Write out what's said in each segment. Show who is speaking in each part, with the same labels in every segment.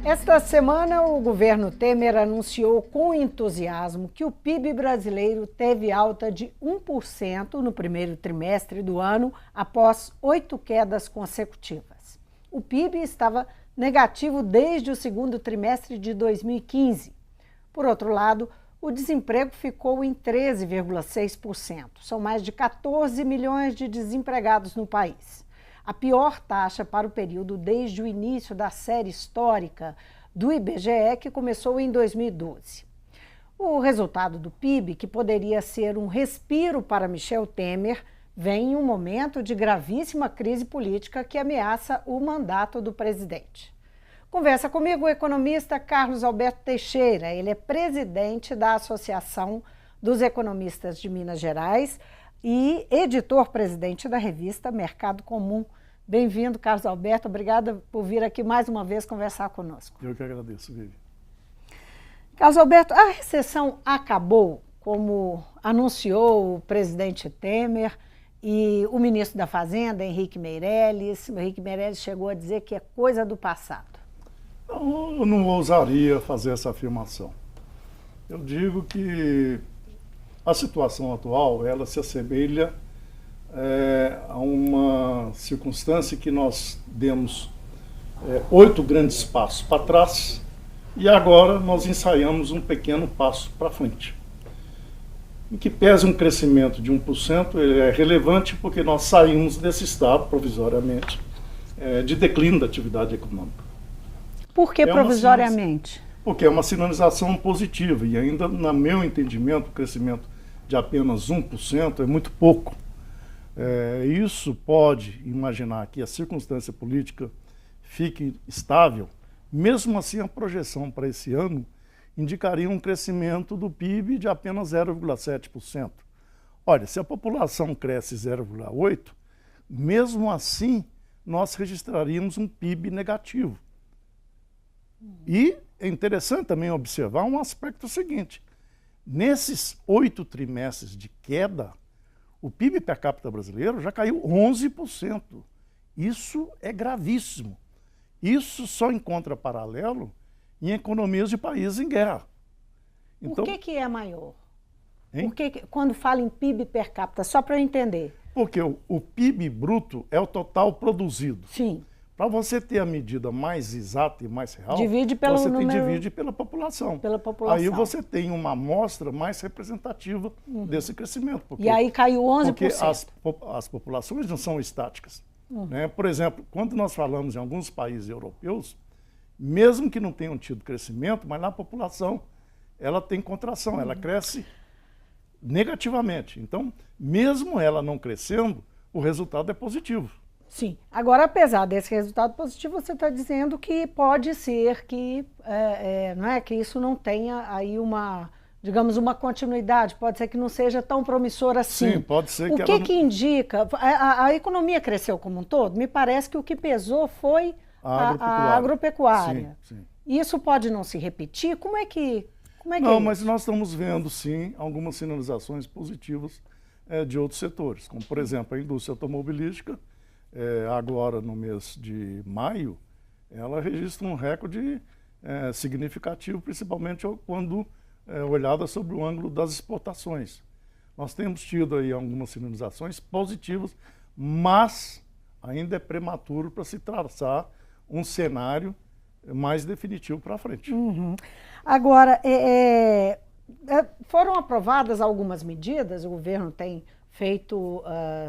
Speaker 1: Esta semana, o governo Temer anunciou com entusiasmo que o PIB brasileiro teve alta de 1% no primeiro trimestre do ano, após 8 quedas consecutivas. O PIB estava negativo desde o segundo trimestre de 2015. Por outro lado, o desemprego ficou em 13,6%. São mais de 14 milhões de desempregados no país. A pior taxa para o período desde o início da série histórica do IBGE, que começou em 2012. O resultado do PIB, que poderia ser um respiro para Michel Temer, vem em um momento de gravíssima crise política que ameaça o mandato do presidente. Conversa comigo o economista Carlos Alberto Teixeira. Ele é presidente da Associação dos Economistas de Minas Gerais e editor-presidente da revista Mercado Comum. Bem-vindo, Carlos Alberto. Obrigada por vir aqui mais uma vez conversar conosco.
Speaker 2: Eu que agradeço, Vivi.
Speaker 1: Carlos Alberto, a recessão acabou, como anunciou o presidente Temer e o ministro da Fazenda, Henrique Meirelles. O Henrique Meirelles chegou a dizer que é coisa do passado.
Speaker 2: Eu não ousaria fazer essa afirmação. Eu digo que a situação atual, ela se assemelha a uma circunstância que nós demos 8 grandes passos para trás e agora nós ensaiamos um pequeno passo para frente. Em que pese um crescimento de 1%, ele é relevante porque nós saímos desse estado, provisoriamente, de declínio da atividade econômica.
Speaker 1: Por que provisoriamente?
Speaker 2: Porque é uma sinalização positiva e ainda, no meu entendimento, o crescimento de apenas 1% é muito pouco. Isso pode imaginar que a circunstância política fique estável, mesmo assim a projeção para esse ano indicaria um crescimento do PIB de apenas 0,7%. Olha, se a população cresce 0,8%, mesmo assim nós registraríamos um PIB negativo. E é interessante também observar um aspecto seguinte: nesses 8 trimestres de queda, o PIB per capita brasileiro já caiu 11%. Isso é gravíssimo. Isso só encontra paralelo em economias de países em guerra.
Speaker 1: Então, por que é maior? Quando fala em PIB per capita, só para eu entender.
Speaker 2: Porque o PIB bruto é o total produzido.
Speaker 1: Sim.
Speaker 2: Para você ter a medida mais exata e mais real,
Speaker 1: divide pelo
Speaker 2: você
Speaker 1: número...
Speaker 2: divide pela população.
Speaker 1: Pela população.
Speaker 2: Aí você tem uma amostra mais representativa desse crescimento.
Speaker 1: E aí caiu 11%.
Speaker 2: Porque as populações não são estáticas. Né? Por exemplo, quando nós falamos em alguns países europeus, mesmo que não tenham tido crescimento, mas na população ela tem contração, ela cresce negativamente. Então, mesmo ela não crescendo, o resultado é positivo.
Speaker 1: Sim. Agora, apesar desse resultado positivo, você está dizendo que pode ser que, não é, que isso não tenha aí uma, digamos, uma continuidade, pode ser que não seja tão promissor assim.
Speaker 2: Sim, pode ser
Speaker 1: que que indica? A economia cresceu como um todo? Me parece que o que pesou foi a agropecuária.
Speaker 2: Sim, sim.
Speaker 1: Isso pode não se repetir? Como é que
Speaker 2: não, mas nós estamos vendo, sim, algumas sinalizações positivas de outros setores, como, por exemplo, a indústria automobilística. Agora, no mês de maio, ela registra um recorde significativo, principalmente quando olhada sobre o ângulo das exportações. Nós temos tido aí algumas sinalizações positivas, mas ainda é prematuro para se traçar um cenário mais definitivo para frente.
Speaker 1: Agora, foram aprovadas algumas medidas, o governo tem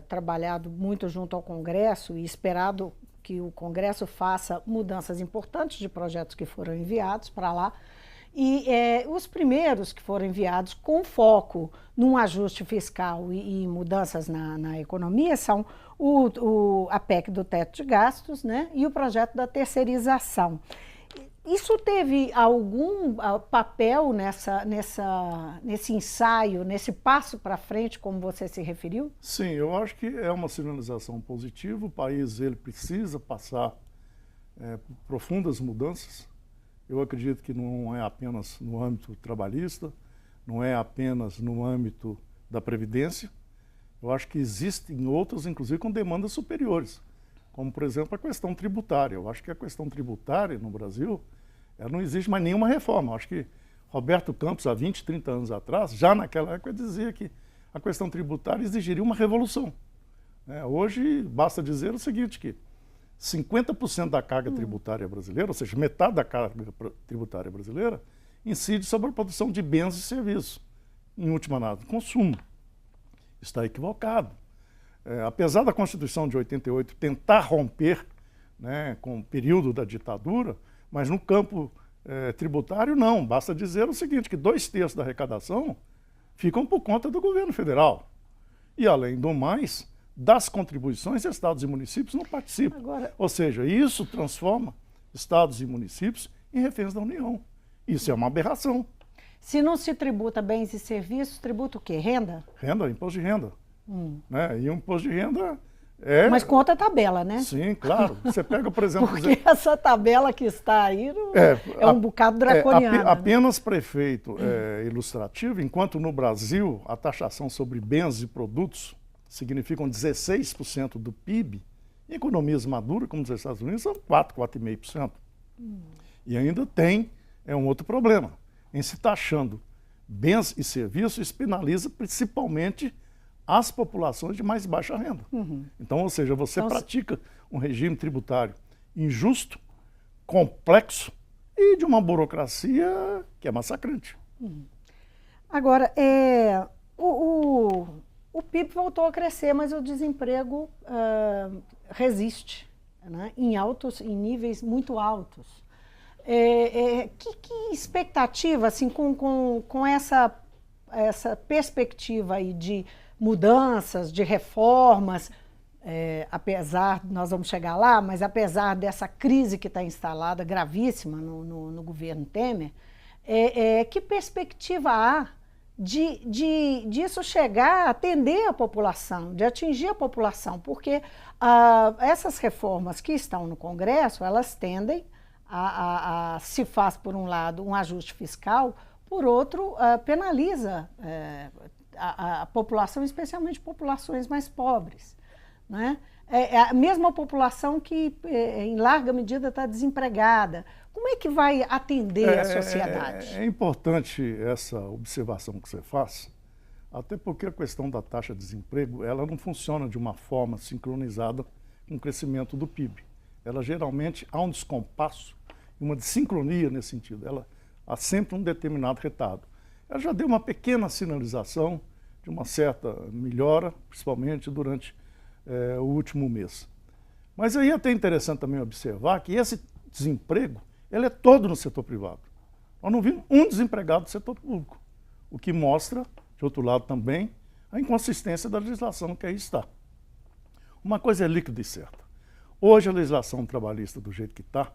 Speaker 1: trabalhado muito junto ao Congresso e esperado que o Congresso faça mudanças importantes de projetos que foram enviados para lá. E os primeiros que foram enviados com foco num ajuste fiscal e mudanças na economia são a PEC do teto de gastos, né, e o projeto da terceirização. Isso teve algum papel nesse ensaio, nesse passo para frente, como você se referiu?
Speaker 2: Sim, eu acho que é uma sinalização positiva. O país ele precisa passar por profundas mudanças. Eu acredito que não é apenas no âmbito trabalhista, não é apenas no âmbito da Previdência. Eu acho que existem outras, inclusive, com demandas superiores, como, por exemplo, a questão tributária. Eu acho que a questão tributária no Brasil Não existe mais nenhuma reforma. Acho que Roberto Campos, há 20, 30 anos atrás, já naquela época dizia que a questão tributária exigiria uma revolução. Hoje, basta dizer o seguinte, que 50% da carga tributária brasileira, ou seja, metade da carga tributária brasileira, incide sobre a produção de bens e serviços, em última análise, consumo. Está equivocado. Apesar da Constituição de 88 tentar romper, com o período da ditadura, mas no campo tributário não. Basta dizer o seguinte, que 2/3 da arrecadação ficam por conta do governo federal. E, além do mais, das contribuições, estados e municípios não participam.
Speaker 1: Agora...
Speaker 2: Ou seja, isso transforma estados e municípios em reféns da União. Isso é uma aberração.
Speaker 1: Se não se tributa bens e serviços, tributa o quê? Renda?
Speaker 2: Renda, imposto de renda. E o imposto de renda
Speaker 1: Mas com outra tabela, né?
Speaker 2: Sim, claro. Você pega, por exemplo...
Speaker 1: Porque essa tabela que está aí é um bocado draconiana.
Speaker 2: Apenas prefeito ilustrativo, enquanto no Brasil a taxação sobre bens e produtos significam 16% do PIB, em economias maduras, como os Estados Unidos, são 4,5%. E ainda tem um outro problema. Em se taxando bens e serviços, isso penaliza principalmente as populações de mais baixa renda. Então, ou seja, você pratica um regime tributário injusto, complexo e de uma burocracia que é massacrante.
Speaker 1: Agora, o PIB voltou a crescer, mas o desemprego resiste, em níveis muito altos. Que expectativa, assim, com essa perspectiva aí de mudanças, de reformas, apesar, nós vamos chegar lá, mas apesar dessa crise que está instalada, gravíssima no governo Temer, que perspectiva há disso chegar a atender a população, de atingir a população? Porque essas reformas que estão no Congresso, elas tendem se faz, por um lado, um ajuste fiscal, por outro, penaliza a população, especialmente populações mais pobres. É a mesma população que, em larga medida, está desempregada. Como é que vai atender a sociedade?
Speaker 2: É importante essa observação que você faz, até porque a questão da taxa de desemprego, ela não funciona de uma forma sincronizada com o crescimento do PIB. Ela geralmente há um descompasso, uma desincronia nesse sentido. Há sempre um determinado retardo. Ela já deu uma pequena sinalização de uma certa melhora, principalmente durante o último mês. Mas aí é até interessante também observar que esse desemprego, ele é todo no setor privado. Nós não vimos um desempregado do setor público, o que mostra, de outro lado também, a inconsistência da legislação que aí está. Uma coisa é líquida e certa. Hoje a legislação trabalhista do jeito que está,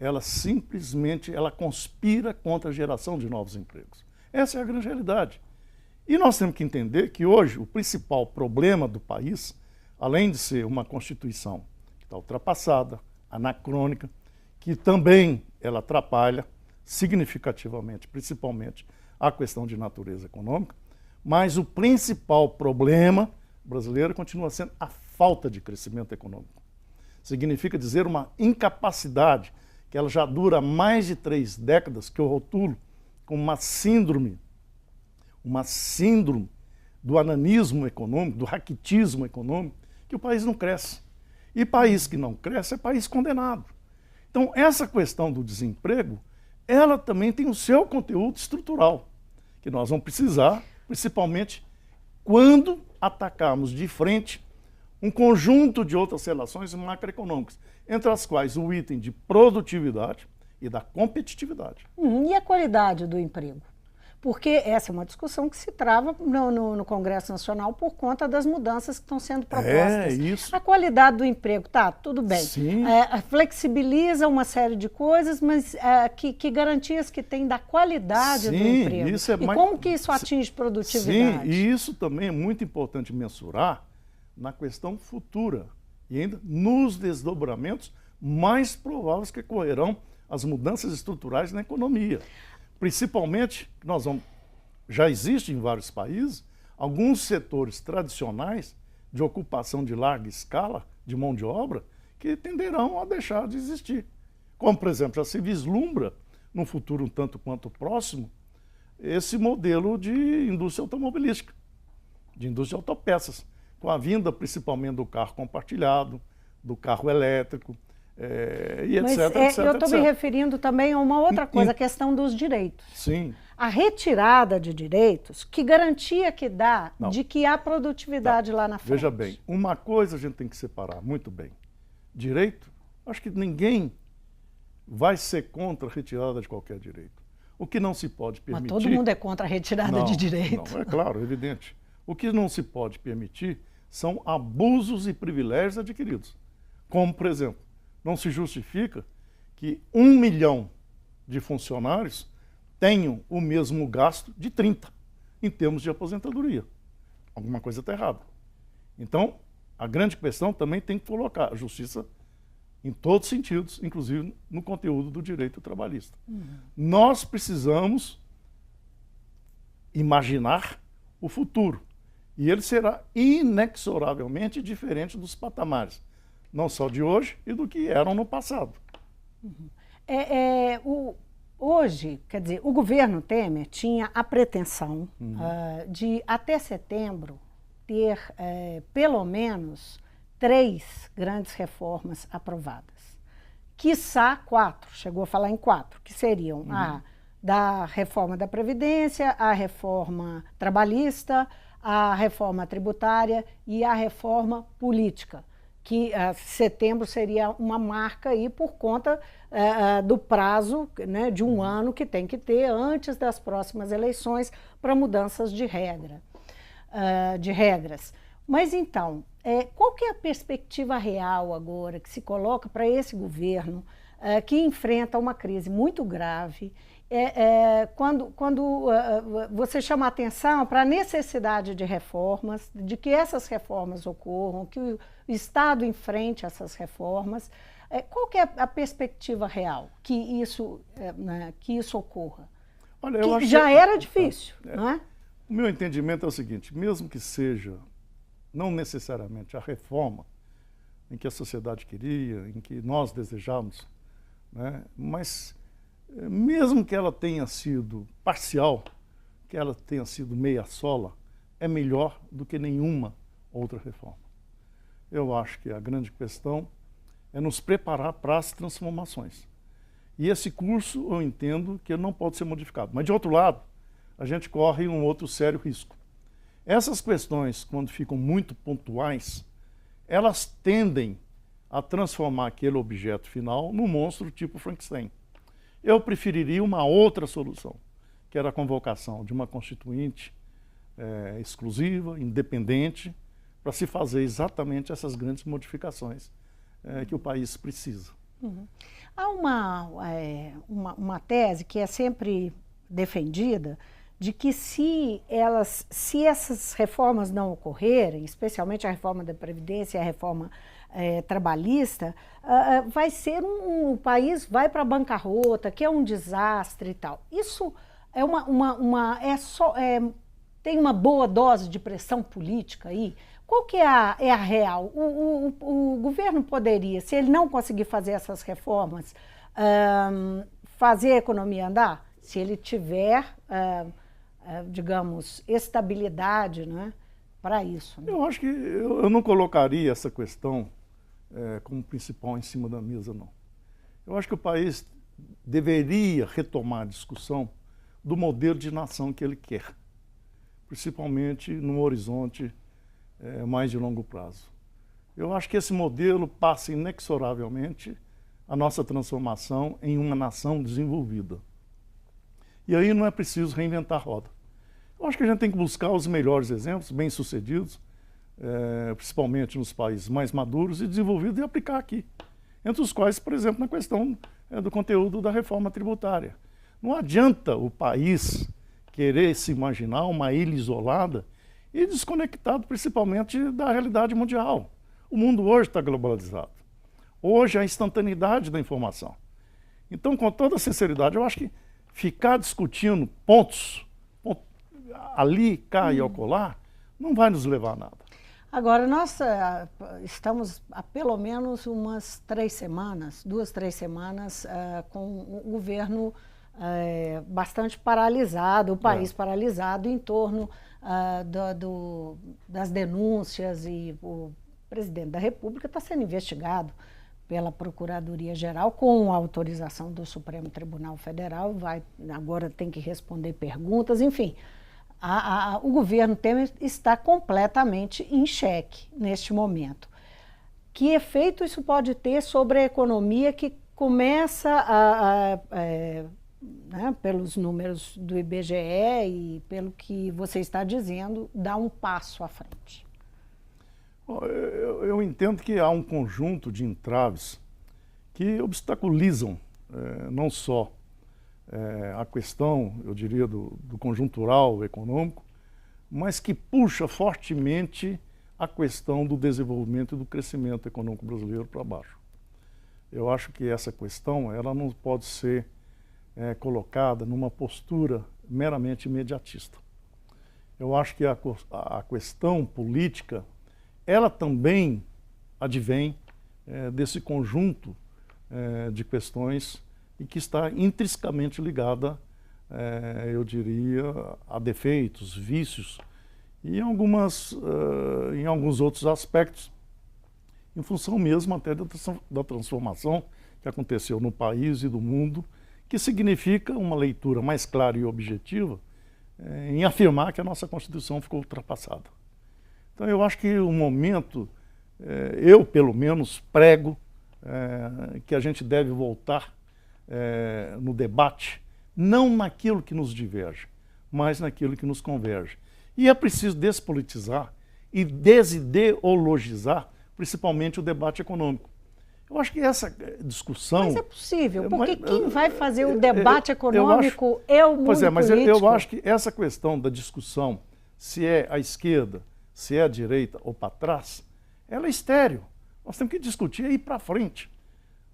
Speaker 2: ela simplesmente conspira contra a geração de novos empregos. Essa é a grande realidade. E nós temos que entender que hoje o principal problema do país, além de ser uma Constituição que está ultrapassada, anacrônica, que também ela atrapalha significativamente, principalmente, a questão de natureza econômica, mas o principal problema brasileiro continua sendo a falta de crescimento econômico. Significa dizer uma incapacidade que ela já dura mais de 3 décadas, que eu rotulo como uma síndrome do ananismo econômico, do raquitismo econômico, que o país não cresce. E país que não cresce é país condenado. Então, essa questão do desemprego, ela também tem o seu conteúdo estrutural, que nós vamos precisar, principalmente quando atacarmos de frente um conjunto de outras relações macroeconômicas, entre as quais o item de produtividade e da competitividade.
Speaker 1: E a qualidade do emprego? Porque essa é uma discussão que se trava no Congresso Nacional por conta das mudanças que estão sendo propostas.
Speaker 2: Isso.
Speaker 1: A qualidade do emprego, tá, tudo bem.
Speaker 2: Sim.
Speaker 1: Flexibiliza uma série de coisas, mas que garantias que tem da qualidade do emprego?
Speaker 2: Isso é
Speaker 1: como que isso atinge produtividade?
Speaker 2: Sim, e isso também é muito importante mensurar na questão futura e ainda nos desdobramentos mais prováveis que ocorrerão as mudanças estruturais na economia. Principalmente, já existe em vários países, alguns setores tradicionais de ocupação de larga escala de mão de obra que tenderão a deixar de existir. Como, por exemplo, já se vislumbra num futuro um tanto quanto próximo, esse modelo de indústria automobilística, de indústria de autopeças, com a vinda principalmente do carro compartilhado, do carro elétrico, e etc,
Speaker 1: Mas
Speaker 2: etc,
Speaker 1: eu estou me referindo também a uma outra coisa, a questão dos direitos.
Speaker 2: Sim.
Speaker 1: A retirada de direitos, que garantia que dá de que há produtividade lá na frente?
Speaker 2: Veja bem, uma coisa a gente tem que separar muito bem. Direito, acho que ninguém vai ser contra a retirada de qualquer direito. O que não se pode permitir...
Speaker 1: Mas todo mundo é contra a retirada de direito.
Speaker 2: Não, é claro, evidente. O que não se pode permitir são abusos e privilégios adquiridos. Como, por exemplo, não se justifica que 1 milhão de funcionários tenham o mesmo gasto de 30 em termos de aposentadoria. Alguma coisa está errada. Então, a grande questão também tem que colocar a justiça em todos os sentidos, inclusive no conteúdo do direito trabalhista. Nós precisamos imaginar o futuro. E ele será inexoravelmente diferente dos patamares, não só de hoje e do que eram no passado.
Speaker 1: Hoje, quer dizer, o governo Temer tinha a pretensão de, até setembro, ter pelo menos 3 grandes reformas aprovadas. Quiçá 4, chegou a falar em 4, que seriam a da reforma da Previdência, a reforma trabalhista, a reforma tributária e a reforma política, que setembro seria uma marca aí por conta do prazo, né, de 1 ano que tem que ter antes das próximas eleições para mudanças de regras. Mas então, qual que é a perspectiva real agora que se coloca para esse governo que enfrenta uma crise muito grave, quando você chama a atenção para a necessidade de reformas, de que essas reformas ocorram, que o Estado enfrente essas reformas, qual que é a perspectiva real que isso ocorra?
Speaker 2: Olha, eu acho
Speaker 1: já era difícil, não é?
Speaker 2: O meu entendimento é o seguinte, mesmo que seja não necessariamente a reforma em que a sociedade queria, em que nós desejamos, né, mas mesmo que ela tenha sido parcial, que ela tenha sido meia sola, é melhor do que nenhuma outra reforma. Eu acho que a grande questão é nos preparar para as transformações. E esse curso eu entendo que não pode ser modificado. Mas, de outro lado, a gente corre um outro sério risco. Essas questões, quando ficam muito pontuais, elas tendem a transformar aquele objeto final num monstro tipo Frankenstein. Eu preferiria uma outra solução, que era a convocação de uma constituinte exclusiva, independente, para se fazer exatamente essas grandes modificações que o país precisa.
Speaker 1: Há uma tese que é sempre defendida de que se essas reformas não ocorrerem, especialmente a reforma da Previdência e a reforma trabalhista, vai ser o país vai para a bancarrota, que é um desastre e tal. Isso tem uma boa dose de pressão política aí? Qual que é a real? O governo poderia, se ele não conseguir fazer essas reformas, fazer a economia andar? Se ele tiver, digamos, estabilidade, né, para isso. Né?
Speaker 2: Eu acho que eu não colocaria essa questão como principal em cima da mesa, não. Eu acho que o país deveria retomar a discussão do modelo de nação que ele quer, principalmente num horizonte mais de longo prazo. Eu acho que esse modelo passa inexoravelmente a nossa transformação em uma nação desenvolvida. E aí não é preciso reinventar a roda. Eu acho que a gente tem que buscar os melhores exemplos, bem-sucedidos, principalmente nos países mais maduros e desenvolvidos, e aplicar aqui. Entre os quais, por exemplo, na questão do conteúdo da reforma tributária. Não adianta o país querer se imaginar uma ilha isolada e desconectado principalmente da realidade mundial. O mundo hoje está globalizado. Hoje é a instantaneidade da informação. Então, com toda sinceridade, eu acho que ficar discutindo pontos ali, cá e acolá, não vai nos levar a nada.
Speaker 1: Agora, nós estamos há pelo menos umas 3 semanas, 2, 3 semanas, com o governo bastante paralisado, o país paralisado em torno das denúncias, e o presidente da República está sendo investigado pela Procuradoria-Geral com autorização do Supremo Tribunal Federal, agora tem que responder perguntas, enfim. O governo Temer está completamente em xeque neste momento. Que efeito isso pode ter sobre a economia, que começa né, pelos números do IBGE e pelo que você está dizendo, dar um passo à frente?
Speaker 2: Eu entendo que há um conjunto de entraves que obstaculizam não só a questão, eu diria, do conjuntural econômico, mas que puxa fortemente a questão do desenvolvimento e do crescimento econômico brasileiro para baixo. Eu acho que essa questão ela não pode ser colocada numa postura meramente imediatista. Eu acho que a questão política, ela também advém desse conjunto de questões e que está intrinsecamente ligada, eu diria, a defeitos, vícios e em alguns outros aspectos, em função mesmo até da transformação que aconteceu no país e do mundo, que significa uma leitura mais clara e objetiva em afirmar que a nossa Constituição ficou ultrapassada. Então eu acho que o momento, eu pelo menos prego que a gente deve voltar no debate, não naquilo que nos diverge, mas naquilo que nos converge. E é preciso despolitizar e desideologizar, principalmente o debate econômico. Eu acho que essa discussão...
Speaker 1: Mas é possível, porque quem vai fazer o debate econômico é o mundo político.
Speaker 2: Pois é, mas eu acho que essa questão da discussão, se é à esquerda, se é à direita ou para trás, ela é estéril. Nós temos que discutir e ir para frente.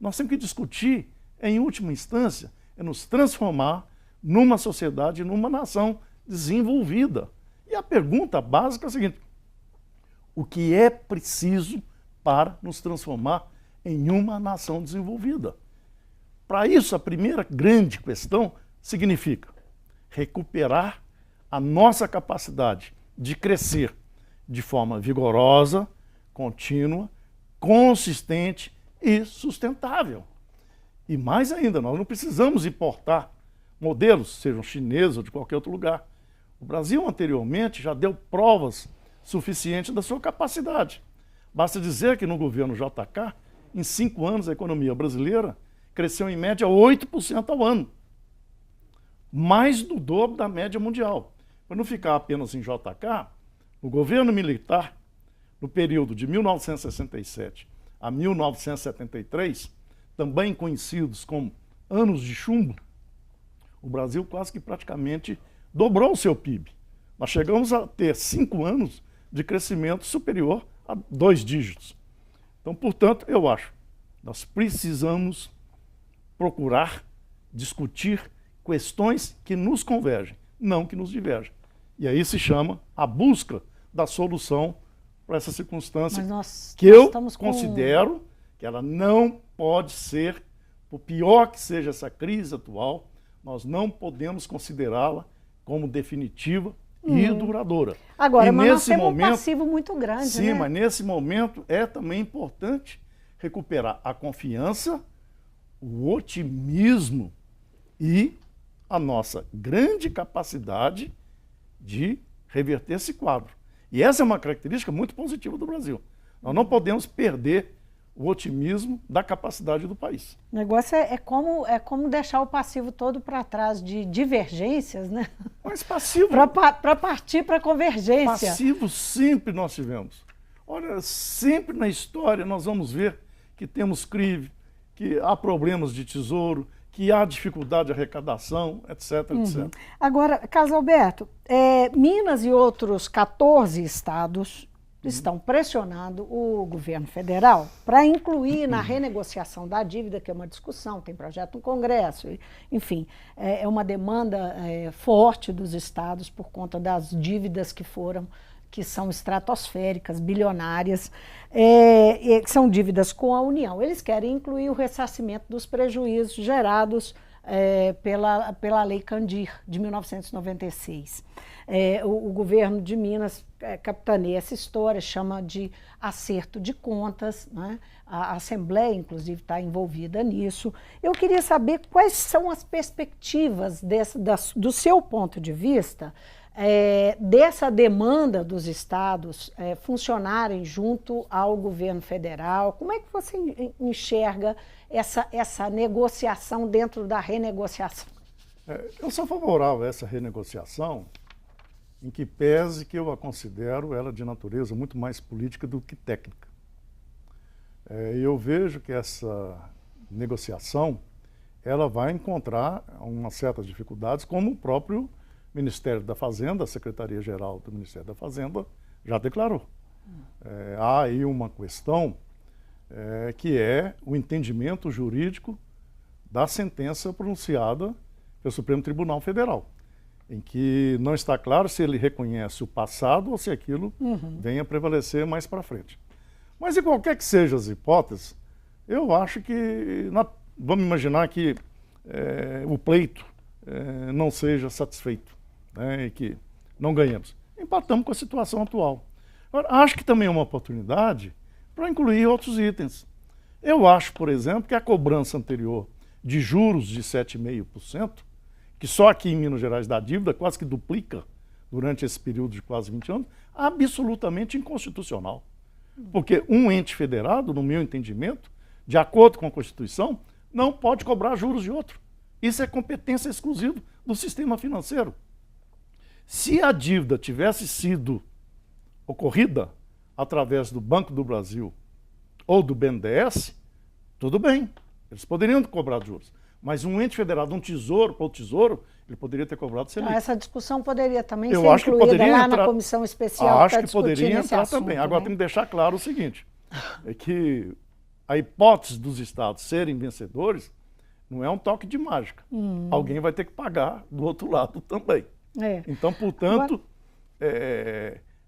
Speaker 2: Nós temos que discutir, em última instância, nos transformar numa sociedade, numa nação desenvolvida. E a pergunta básica é a seguinte: o que é preciso para nos transformar em uma nação desenvolvida? Para isso, a primeira grande questão significa recuperar a nossa capacidade de crescer de forma vigorosa, contínua, consistente e sustentável. E mais ainda, nós não precisamos importar modelos, sejam chineses ou de qualquer outro lugar. O Brasil anteriormente já deu provas suficientes da sua capacidade. Basta dizer que no governo JK, em 5 anos, a economia brasileira cresceu em média 8% ao ano. Mais do dobro da média mundial. Para não ficar apenas em JK, o governo militar, no período de 1967 a 1973, também conhecidos como anos de chumbo, o Brasil quase que praticamente dobrou o seu PIB. Nós chegamos a ter 5 anos de crescimento superior a 2 dígitos. Então, portanto, eu acho, nós precisamos procurar discutir questões que nos convergem, não que nos divergem. E aí se chama a busca da solução para essa circunstância que eu considero que ela não pode ser, por pior que seja essa crise atual, nós não podemos considerá-la como definitiva e duradoura.
Speaker 1: Agora,
Speaker 2: mas
Speaker 1: nós temos um passivo muito grande,
Speaker 2: sim,
Speaker 1: né?
Speaker 2: mas nesse momento é também importante recuperar a confiança, o otimismo e a nossa grande capacidade de reverter esse quadro. E essa é uma característica muito positiva do Brasil. Nós não podemos perder o otimismo da capacidade do país.
Speaker 1: O negócio é como deixar o passivo todo para trás de divergências, né?
Speaker 2: Mas passivo...
Speaker 1: Para partir para a convergência.
Speaker 2: Passivo sempre nós tivemos. Olha, sempre na história nós vamos ver que temos crise, que há problemas de tesouro, que há dificuldade de arrecadação, etc, etc.
Speaker 1: Agora, Carlos Alberto, Minas e outros 14 estados estão pressionando o governo federal para incluir na renegociação da dívida, que é uma discussão, tem projeto no Congresso, enfim, é uma demanda forte dos estados por conta das dívidas que são estratosféricas, bilionárias, que são dívidas com a União. Eles querem incluir o ressarcimento dos prejuízos gerados pela Lei Candir, de 1996. O governo de Minas capitaneia essa história, chama de acerto de contas, né? A Assembleia, inclusive, está envolvida nisso. Eu queria saber quais são as perspectivas do seu ponto de vista, dessa demanda dos estados funcionarem junto ao governo federal. Como é que você enxerga essa negociação dentro da renegociação?
Speaker 2: Eu sou favorável a essa renegociação, em que pese que eu a considero ela de natureza muito mais política do que técnica. Eu vejo que essa negociação ela vai encontrar umas certas dificuldades, como o próprio Ministério da Fazenda, a Secretaria-Geral do Ministério da Fazenda, já declarou. Há aí uma questão que é o entendimento jurídico da sentença pronunciada pelo Supremo Tribunal Federal, em que não está claro se ele reconhece o passado ou se aquilo venha a prevalecer mais para frente. Mas, em qualquer que sejam as hipóteses, eu acho que, vamos imaginar que o pleito não seja satisfeito, né, e que não ganhamos. Empatamos com a situação atual. Agora, acho que também é uma oportunidade para incluir outros itens. Eu acho, por exemplo, que a cobrança anterior de juros de 7,5%, que só aqui em Minas Gerais dá dívida, quase que duplica durante esse período de quase 20 anos, absolutamente inconstitucional. Porque um ente federado, no meu entendimento, de acordo com a Constituição, não pode cobrar juros de outro. Isso é competência exclusiva do sistema financeiro. Se a dívida tivesse sido ocorrida através do Banco do Brasil ou do BNDES, tudo bem, eles poderiam cobrar juros. Mas um ente federado, um tesouro para o tesouro, ele poderia ter cobrado Selic.
Speaker 1: Então, essa discussão poderia também ser incluída lá na comissão especial.
Speaker 2: Acho que poderia entrar também. Agora tem que deixar claro o seguinte, é que a hipótese dos estados serem vencedores não é um toque de mágica. Alguém vai ter que pagar do outro lado também. Então, portanto,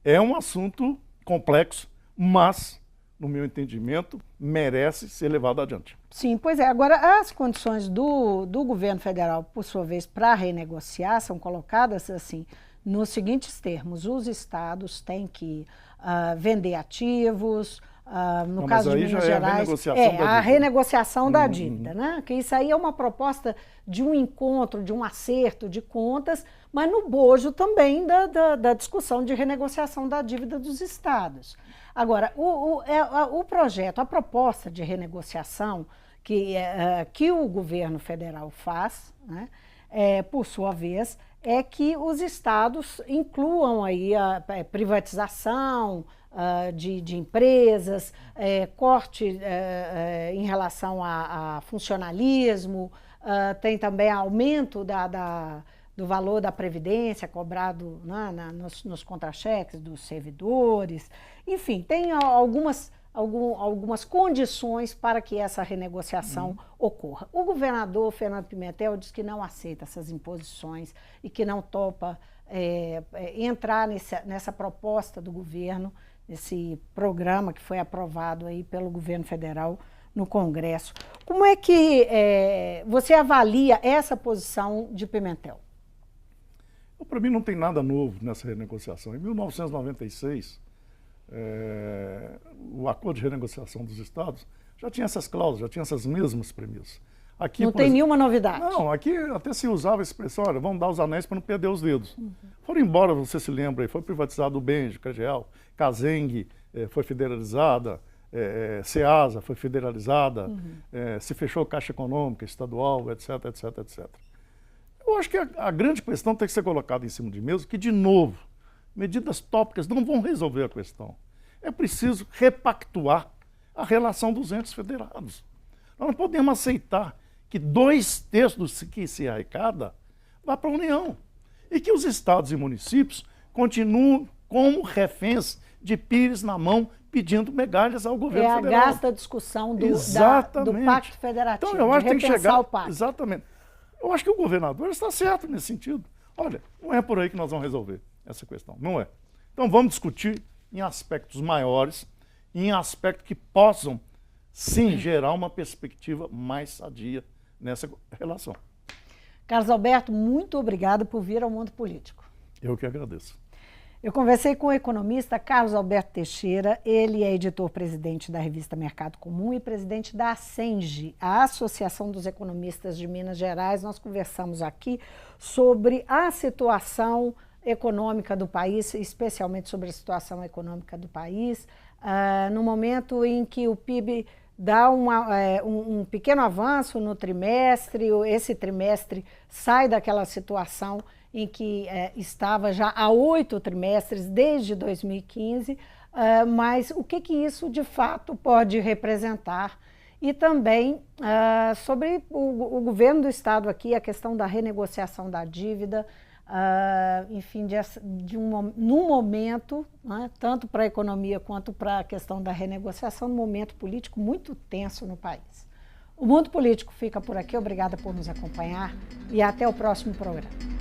Speaker 2: é um assunto complexo, mas, no meu entendimento, merece ser levado adiante.
Speaker 1: Sim, pois é. Agora, as condições do governo federal, por sua vez, para renegociar, são colocadas assim, nos seguintes termos: os estados têm que vender ativos, no caso de Minas Gerais, a renegociação da dívida, né? Que isso aí é uma proposta de um encontro, de um acerto de contas, mas no bojo também da discussão de renegociação da dívida dos estados. Agora, o projeto, a proposta de renegociação que o governo federal faz, né, por sua vez, é que os estados incluam aí a privatização de empresas, corte em relação a funcionalismo, tem também aumento do valor da previdência cobrado, né, nos contra-cheques dos servidores. Enfim, tem algumas condições para que essa renegociação ocorra. O governador Fernando Pimentel diz que não aceita essas imposições e que não topa entrar nessa proposta do governo, nesse programa que foi aprovado aí pelo governo federal no Congresso. Como é que você avalia essa posição de Pimentel?
Speaker 2: Para mim não tem nada novo nessa renegociação. Em 1996, o acordo de renegociação dos estados já tinha essas cláusulas, já tinha essas mesmas premissas. Aqui,
Speaker 1: não tem nenhuma novidade.
Speaker 2: Não, aqui até se usava a expressão, olha, vamos dar os anéis para não perder os dedos. Foram embora, você se lembra aí, foi privatizado o Benjo, Cagel, Cazengue foi federalizada, Ceasa foi federalizada, se fechou a Caixa Econômica Estadual, etc, etc, etc. Eu acho que a grande questão tem que ser colocada em cima de mesa, que, de novo, medidas tópicas não vão resolver a questão. É preciso repactuar a relação dos entes federados. Nós não podemos aceitar que 2/3 do que se arrecada vá para a União e que os estados e municípios continuem como reféns de pires na mão pedindo migalhas ao governo federal.
Speaker 1: É a gasta discussão do Pacto Federativo.
Speaker 2: Então, eu acho que tem que chegar... Exatamente. Eu acho que o governador está certo nesse sentido. Olha, não é por aí que nós vamos resolver essa questão, não é. Então vamos discutir em aspectos maiores, em aspectos que possam, sim, gerar uma perspectiva mais sadia nessa relação.
Speaker 1: Carlos Alberto, muito obrigada por vir ao Mundo Político.
Speaker 2: Eu que agradeço.
Speaker 1: Eu conversei com o economista Carlos Alberto Teixeira, ele é editor-presidente da revista Mercado Comum e presidente da ASENGE, a Associação dos Economistas de Minas Gerais. Nós conversamos aqui sobre a situação econômica do país, especialmente sobre a situação econômica do país, no momento em que o PIB dá um pequeno avanço no trimestre, esse trimestre sai daquela situação em que estava já há 8 trimestres, desde 2015, mas o que isso de fato pode representar? E também sobre o governo do Estado aqui, a questão da renegociação da dívida, enfim, num momento, né, tanto para a economia quanto para a questão da renegociação, num momento político muito tenso no país. O Mundo Político fica por aqui, obrigada por nos acompanhar e até o próximo programa.